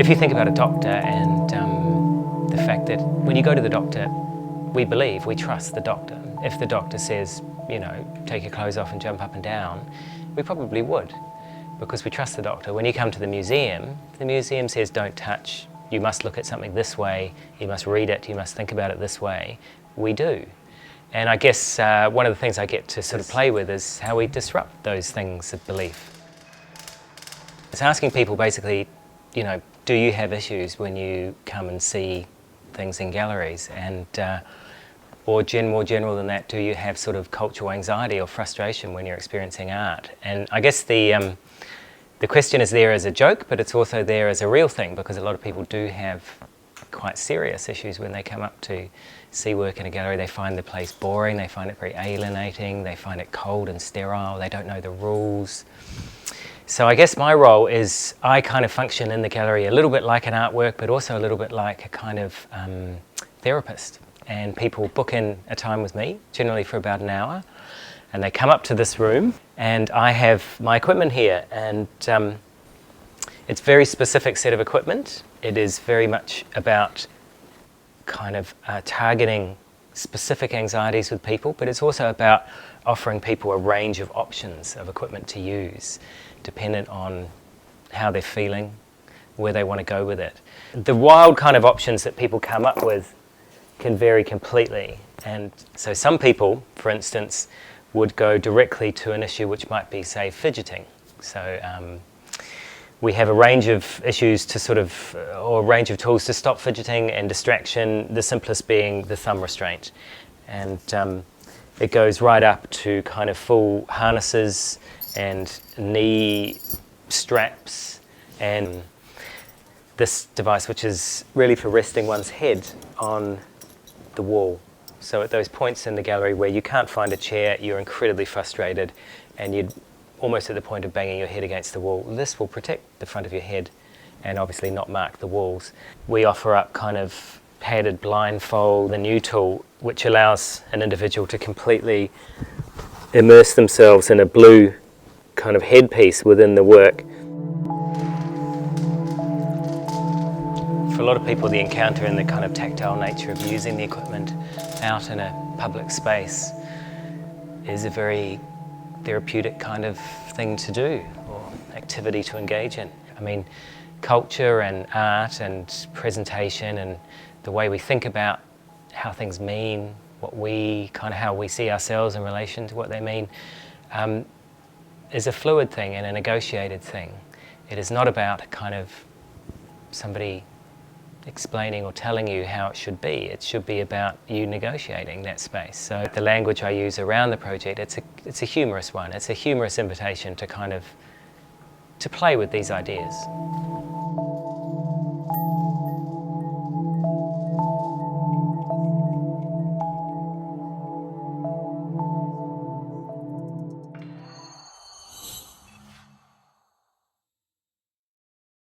If you think about a doctor and the fact that when you go to the doctor, we trust the doctor. If the doctor says, take your clothes off and jump up and down, we probably would, because we trust the doctor. When you come to the museum says don't touch, you must look at something this way, you must read it, you must think about it this way. We do. And I guess one of the things I get to sort of play with is how we disrupt those things of belief. It's asking people basically, do you have issues when you come and see things in galleries? And or more general than that, do you have sort of cultural anxiety or frustration when you're experiencing art? And I guess the question is there as a joke, but it's also there as a real thing, because a lot of people do have quite serious issues when they come up to see work in a gallery. They find the place boring, they find it very alienating, they find it cold and sterile, they don't know the rules. So I guess my role is I kind of function in the gallery a little bit like an artwork, but also a little bit like a kind of therapist. And people book in a time with me, generally for about an hour, and they come up to this room, and I have my equipment here, and it's a very specific set of equipment. It is very much about kind of targeting specific anxieties with people, but it's also about offering people a range of options of equipment to use, dependent on how they're feeling, where they want to go with it. The wild kind of options that people come up with can vary completely. And so some people, for instance, would go directly to an issue which might be, say, fidgeting. So we have a range of issues or a range of tools to stop fidgeting and distraction, the simplest being the thumb restraint. And it goes right up to kind of full harnesses and knee straps, and this device, which is really for resting one's head on the wall. So at those points in the gallery where you can't find a chair, you're incredibly frustrated, and you're almost at the point of banging your head against the wall, this will protect the front of your head and obviously not mark the walls. We offer up kind of padded blindfold, the new tool, which allows an individual to completely immerse themselves in a blue kind of headpiece within the work. For a lot of people, the encounter and the kind of tactile nature of using the equipment out in a public space is a very therapeutic kind of thing to do, or activity to engage in. I mean, culture and art and presentation and the way we think about how things mean, how we see ourselves in relation to what they mean, is a fluid thing and a negotiated thing. It is not about kind of somebody explaining or telling you how it should be. It should be about you negotiating that space. So the language I use around the project, it's a humorous one. It's a humorous invitation to play with these ideas.